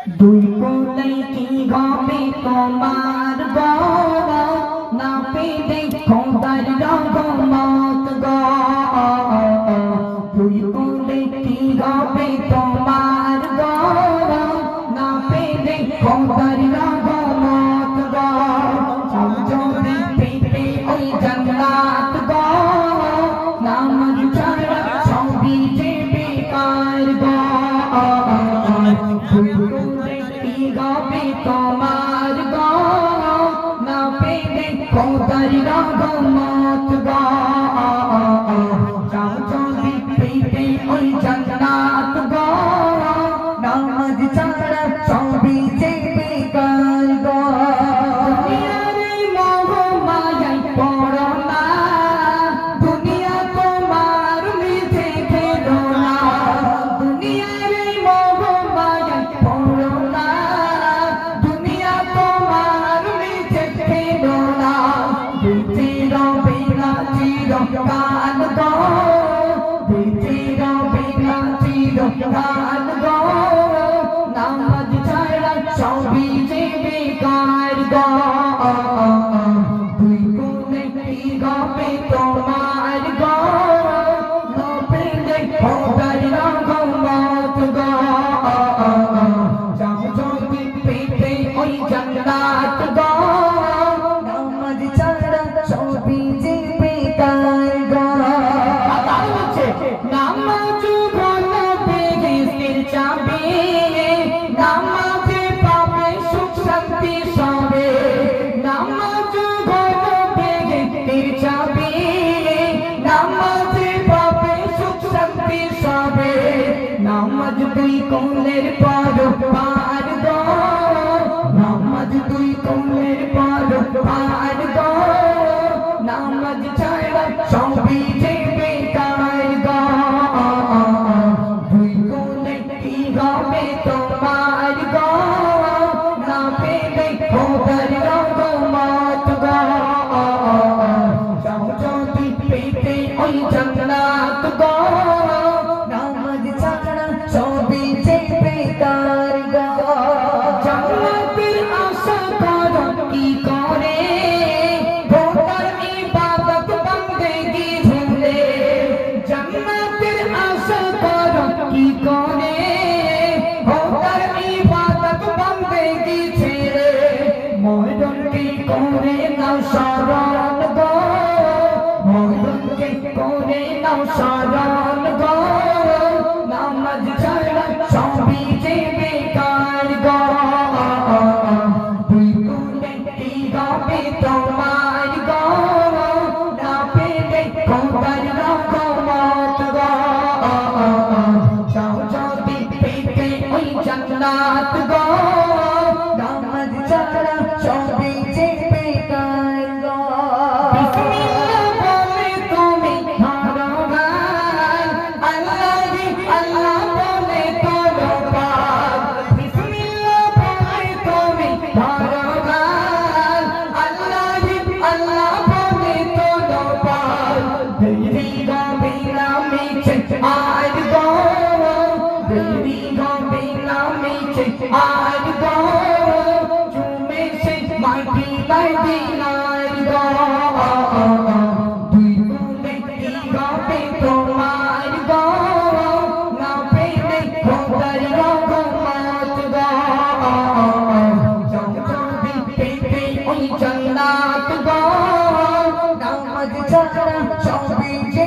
দুই কোলাই কি হবে তোমার গো না পেলে খোদার রহমত গো দুই কোলাই কি হবে তোমার গো না পেলে খোদার রহমত গো যদি পেতে ওই জান্নাত গো নামাজ ছাড়া সবই যে বেকার গো গাবে তোমার গো না পেলে খোদার রহমত গো যাও যদি পেতে ওই জান্নাত গো নামাজ ছাড়া সবই যে বেকার গো দুনিয়ার মোহ মায়ায় পড়ো না দুনিয়া তোমার মিছে খেলো না দুনিয়ার মোহ মায়ায় পড়ো না দুনিয়া তোমার মিছে খেলো না বেঁচে রবে না চিরকাল গো বেঁচে রবে না চিরকাল গো নামাজ ছাড়া সবই যে বেকার গো দুই কোণে কি হবে তোমার গো না পেলে খোদার রহমত গো যাও যদি পেতে ওই জান্নাত গো নামাজ ছাড়া সবই যে বেকার গো নামাজ ভালো বেহেশতের চাবি নামাজে পাবে সুখ শান্তি সবে নামাজ ভালো বেহেশতের চাবি নামাজে পাবে সুখ শান্তি সবে নামাজ দুই কোণের পার গো নামাজ দুই কোণের পার গো নামাজ ছাড়া সবই যে বেকার গো দুই কোণে কি হবে তোমার গো না পেলে খোদার রহমত গো যাও যদি পেতে ওই জান্নাত গো নামাজ ছাড়া সবই যে বেকার গো জান্নাতের আশা করো কি করে খোদার ইবাদত বন্দেগি ভুলে জান্নাতের আশা করো কি করে খোদার ইবাদত বন্দেগি ছেড়ে মরণকে করে নাও শরণ গো মরণকে করে নাও শরণ গো নামাজ ছাড়া সবই যে বেকার গো দুই কোণে কি হবে তোমার গো না পেলে খোদার রহমত গো যাও যদি পেতে ওই জান্নাত গো নামাজ ছাড়া সবই যে বেকার গো বিসমিল্লাহ বলে তুমি ধরো গান আল্লাহি আল্লাহ বলে তোলো পাক বিসমিল্লাহ বলে তুমি ধরো গান আল্লাহি আল্লাহ বলে তোলো পাক দেরি হবে না মিছে আর গো দেরি হবে না মিছে আর গো চুমে সে মাটি মদিনার গো দুই কোণে কি হবে তোমার গো না পেলে খোদার রহমত গো যাও যদি পেতে ওই জান্নাত গো নামাজ ছাড়া সবই যে